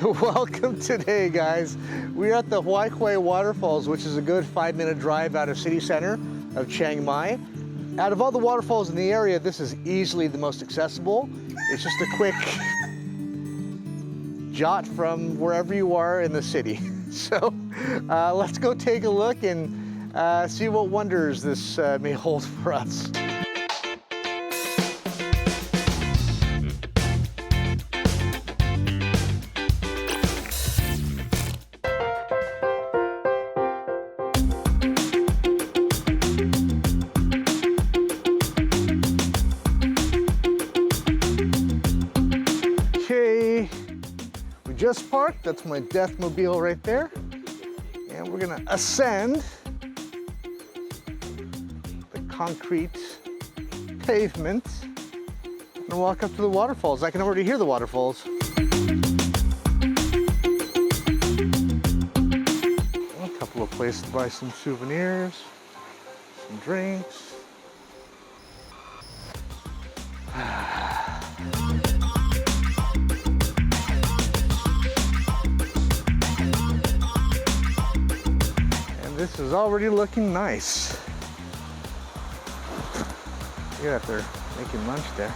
Welcome today, guys. We're at the Huay Waterfalls, which is a good 5-minute drive out of city center of Chiang Mai. Out of all the waterfalls in the area, this is easily the most accessible. It's just a quick jot from wherever you are in the city. So let's go take a look and see what wonders this may hold for us. We just parked. That's my Deathmobile right there. And we're gonna ascend the concrete pavement and walk up to the waterfalls. I can already hear the waterfalls. A couple of places to buy some souvenirs, some drinks. This is already looking nice. Look at that, they're making lunch there.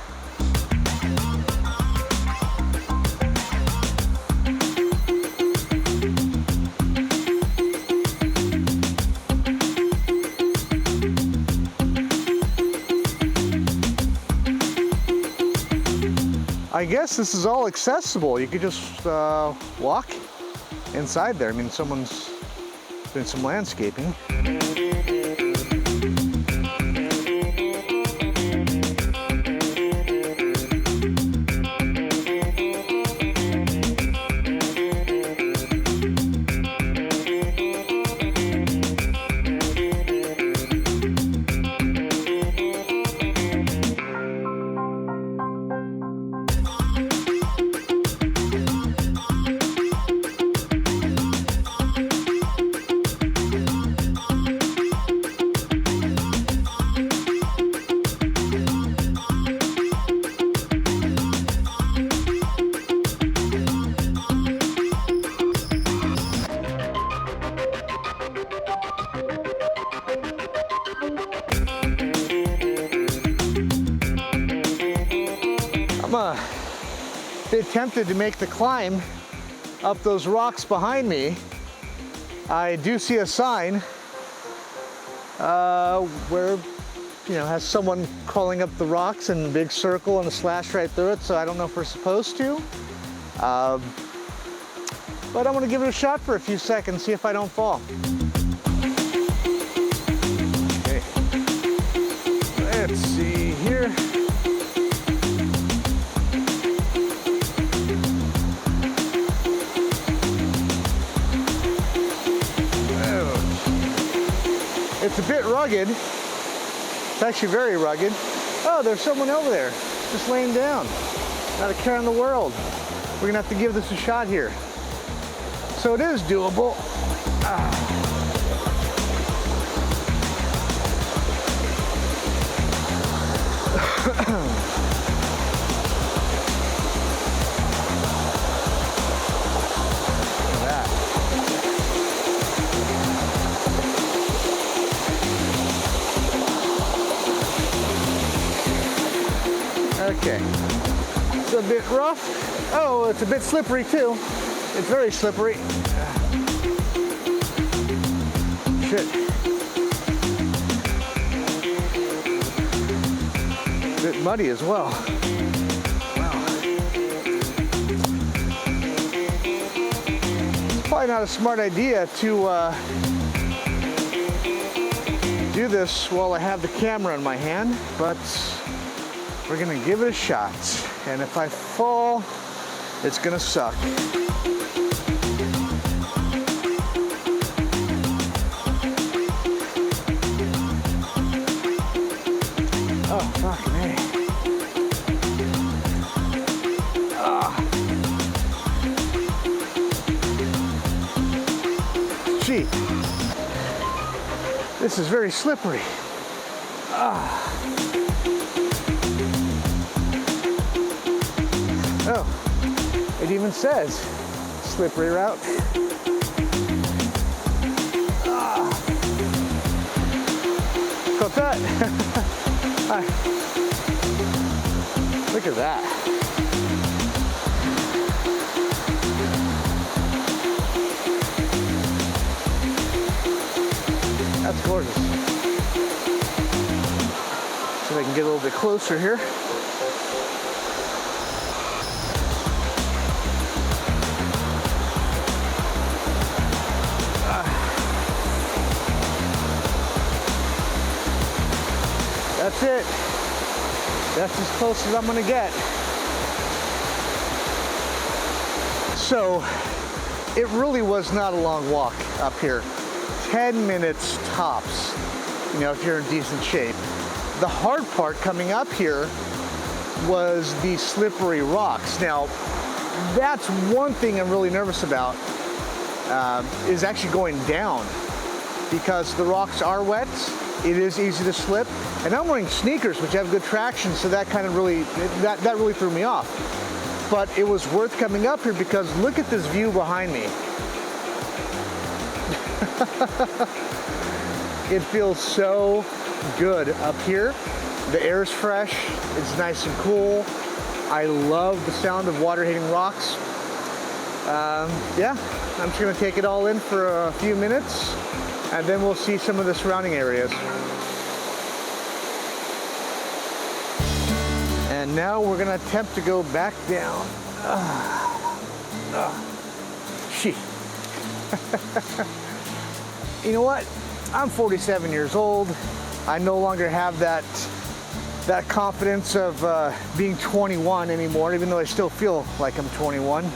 I guess this is all accessible. You could just walk inside there. I mean, someone's doing some landscaping. I'm a bit tempted to make the climb up those rocks behind me. I do see a sign where, has someone crawling up the rocks in a big circle and a slash right through it, so I don't know if we're supposed to. But I'm gonna give it a shot for a few seconds, see if I don't fall. Okay, let's see here. It's a bit rugged. It's actually very rugged. Oh, there's someone over there, just laying down. Not a care in the world. We're gonna have to give this a shot here. So it is doable. Okay, it's a bit rough. Oh, it's a bit slippery too. It's very slippery. Shit. A bit muddy as well. Wow. It's probably not a smart idea to do this while I have the camera in my hand, but we're gonna give it a shot, and if I fall, it's gonna suck. Oh, fuck me. Gee, this is very slippery. Oh, it even says slippery route. What's that? Hi. Look at that. That's gorgeous. So I can get a little bit closer here. That's it. That's as close as I'm gonna get. So, it really was not a long walk up here. 10 minutes tops, you know, if you're in decent shape. The hard part coming up here was the slippery rocks. Now, that's one thing I'm really nervous about, is actually going down, because the rocks are wet. It is easy to slip, and I'm wearing sneakers which have good traction, so that kind of really, that really threw me off. But it was worth coming up here because look at this view behind me. It feels so good up here. The air's fresh, it's nice and cool. I love the sound of water hitting rocks. Yeah, I'm just gonna take it all in for a few minutes, and then we'll see some of the surrounding areas. And now we're gonna attempt to go back down. Gee. You know what? I'm 47 years old. I no longer have that confidence of being 21 anymore, even though I still feel like I'm 21.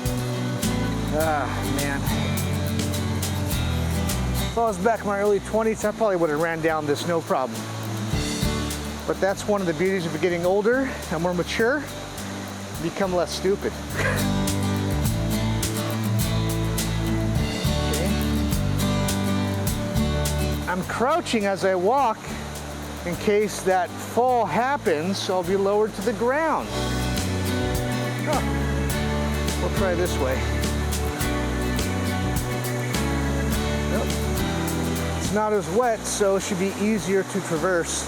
Man. If I was back in my early 20s, I probably would have ran down this no problem. But that's one of the beauties of getting older and more mature. Become less stupid. Okay. I'm crouching as I walk in case that fall happens, so I'll be lowered to the ground. Oh. We'll try this way. Nope. It's not as wet, so it should be easier to traverse.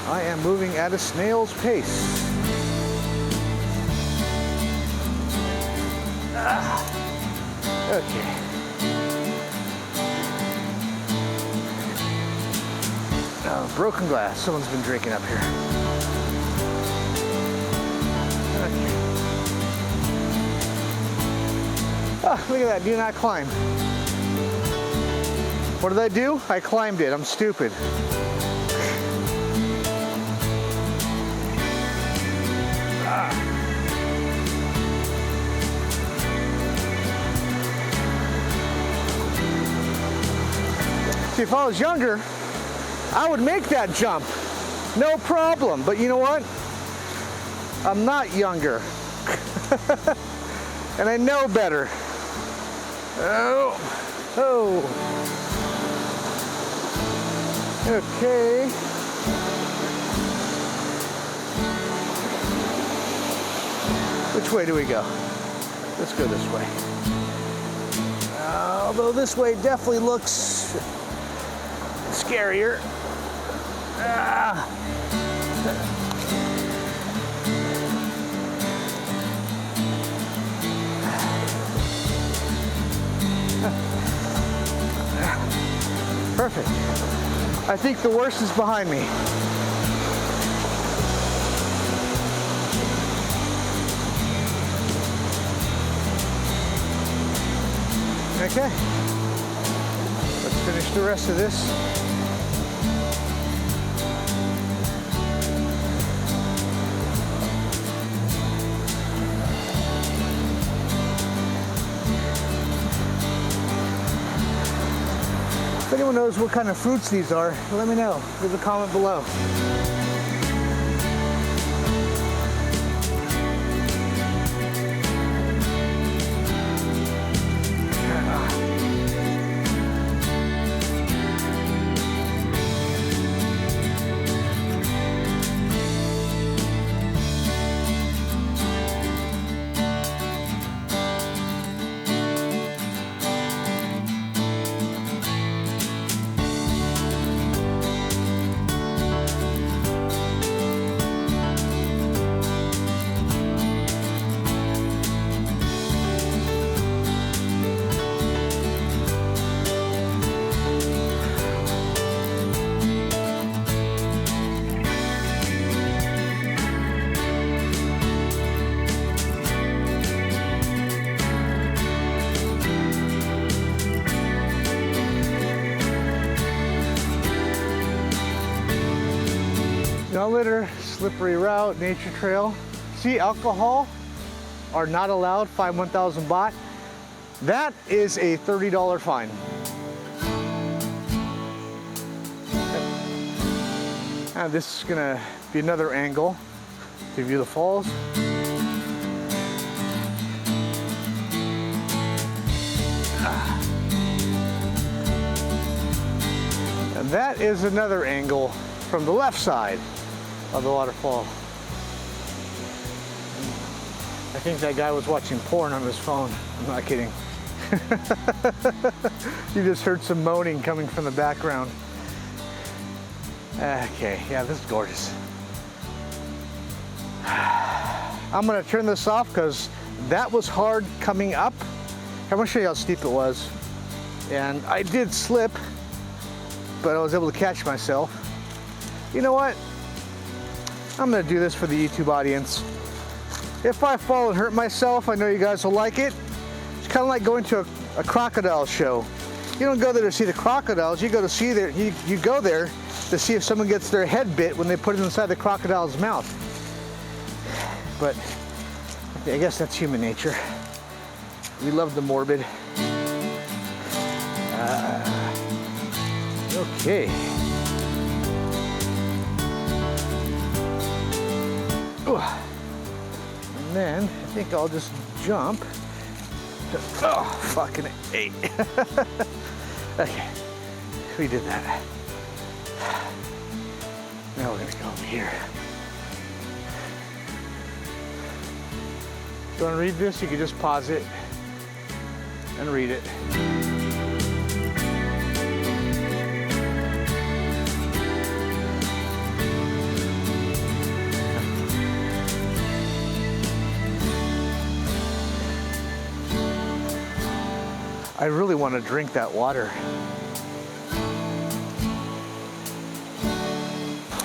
I am moving at a snail's pace. Okay. Oh, broken glass. Someone's been drinking up here. Okay. Oh, look at that. Do not climb. What did I do? I climbed it. I'm stupid. See, if I was younger, I would make that jump. No problem. But you know what? I'm not younger. And I know better. Oh. Oh. Okay. Which way do we go? Let's go this way. Although this way definitely looks scarier. Perfect. I think the worst is behind me. Okay. Let's finish the rest of this. If anyone knows what kind of fruits these are, let me know. Leave a comment below. No litter, slippery route, nature trail. See, alcohol are not allowed, fine 1,000 baht. That is a $30 fine. And this is gonna be another angle to view the falls. And that is another angle from the left side of the waterfall. I think that guy was watching porn on his phone. I'm not kidding. You just heard some moaning coming from the background. Okay, yeah, this is gorgeous. I'm gonna turn this off because that was hard coming up. I'm gonna show you how steep it was. And I did slip, but I was able to catch myself. You know what? I'm gonna do this for the YouTube audience. If I fall and hurt myself, I know you guys will like it. It's kind of like going to a crocodile show. You don't go there to see the crocodiles, you go to see you go there to see if someone gets their head bit when they put it inside the crocodile's mouth. But I guess that's human nature. We love the morbid. Okay. Ooh. And then I think I'll just jump. Oh, fucking A. Okay, we did that. Now we're gonna go over here. If you wanna read this, you can just pause it and read it. I really want to drink that water.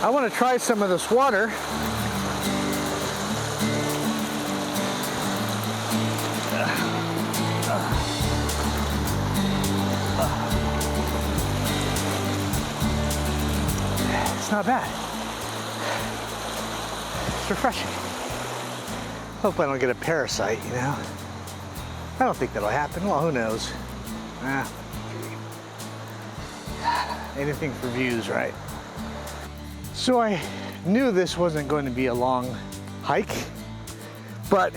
I want to try some of this water. It's not bad. It's refreshing. Hope I don't get a parasite, you know? I don't think that'll happen. Well, who knows? Anything for views, right? So I knew this wasn't going to be a long hike, but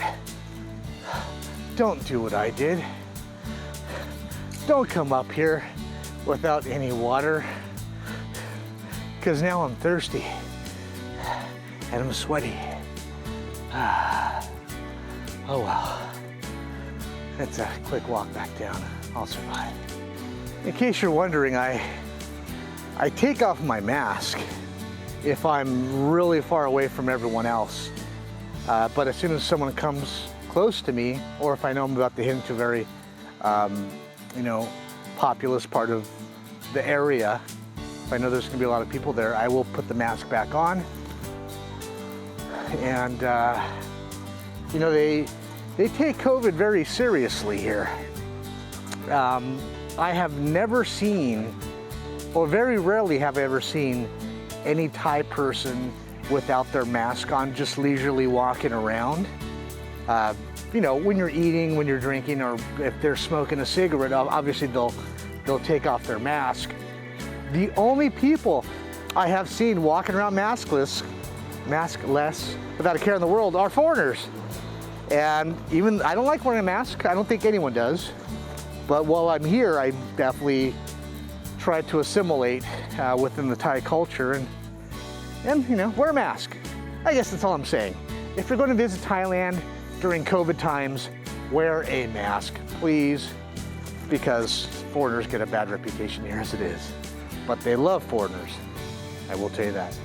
don't do what I did. Don't come up here without any water, because now I'm thirsty and I'm sweaty. Oh well. It's a quick walk back down. I'll survive. In case you're wondering, I take off my mask if I'm really far away from everyone else. But as soon as someone comes close to me, or if I know I'm about to head into a very, populous part of the area, if I know there's gonna be a lot of people there, I will put the mask back on. And, they take COVID very seriously here. I have never seen, or very rarely have I ever seen, any Thai person without their mask on, just leisurely walking around. When you're eating, when you're drinking, or if they're smoking a cigarette, obviously they'll take off their mask. The only people I have seen walking around maskless, without a care in the world, are foreigners. And even, I don't like wearing a mask. I don't think anyone does. But while I'm here, I definitely try to assimilate within the Thai culture and wear a mask. I guess that's all I'm saying. If you're going to visit Thailand during COVID times, wear a mask, please, because foreigners get a bad reputation here as it is. But they love foreigners, I will tell you that.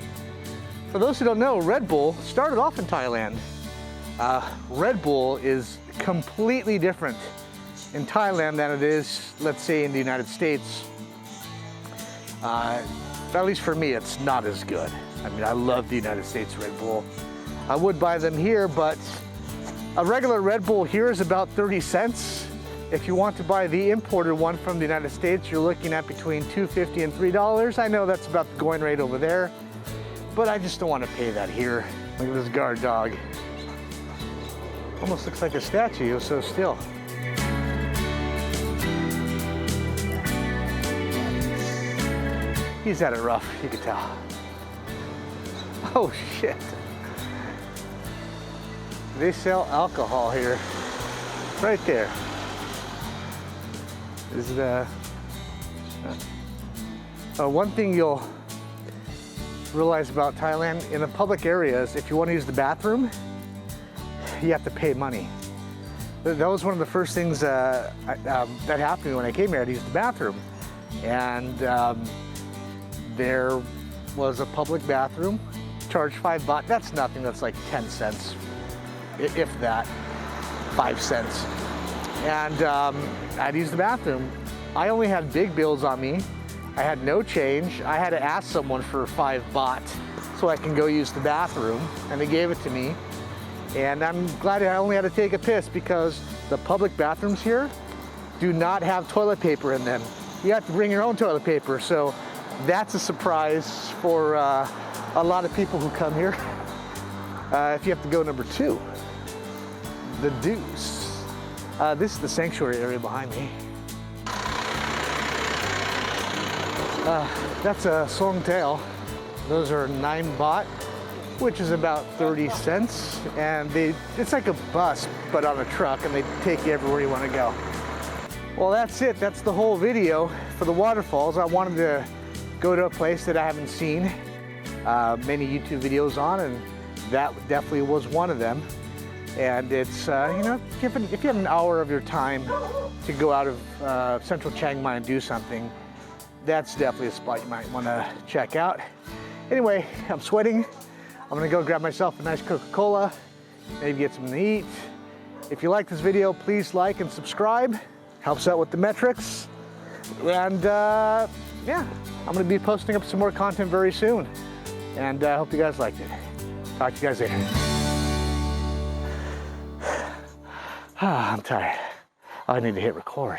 For those who don't know, Red Bull started off in Thailand. Red Bull is completely different in Thailand than it is, let's say, in the United States. At least for me, it's not as good. I mean, I love the United States Red Bull. I would buy them here, but a regular Red Bull here is about 30 cents. If you want to buy the imported one from the United States, you're looking at between $2.50 and $3. I know that's about the going rate over there. but I just don't want to pay that here. Look at this guard dog. Almost looks like a statue, he was so still. He's had it rough, you can tell. Oh shit. They sell alcohol here. Right there. Is it one thing you'll realize about Thailand, in the public areas, if you want to use the bathroom, you have to pay money. That was one of the first things that happened to me when I came here to use the bathroom. And there was a public bathroom, charged 5 baht. That's nothing, that's like 10 cents, if that, 5 cents. And I'd use the bathroom. I only had big bills on me. I had no change. I had to ask someone for 5 baht so I can go use the bathroom, and they gave it to me. And I'm glad I only had to take a piss, because the public bathrooms here do not have toilet paper in them. You have to bring your own toilet paper, so that's a surprise for a lot of people who come here. If you have to go number 2, the Deuce. This is the sanctuary area behind me. That's a song tail. Those are 9 baht, which is about 30 cents. And it's like a bus, but on a truck, and they take you everywhere you want to go. Well, that's it. That's the whole video for the waterfalls. I wanted to go to a place that I haven't seen many YouTube videos on, and that definitely was one of them. And it's, you know, if you have an hour of your time to go out of central Chiang Mai and do something, that's definitely a spot you might want to check out. Anyway, I'm sweating. I'm gonna go grab myself a nice Coca-Cola, maybe get something to eat. If you like this video, please like and subscribe. Helps out with the metrics. And yeah, I'm gonna be posting up some more content very soon. And I hope you guys liked it. Talk to you guys later. I'm tired. I need to hit record.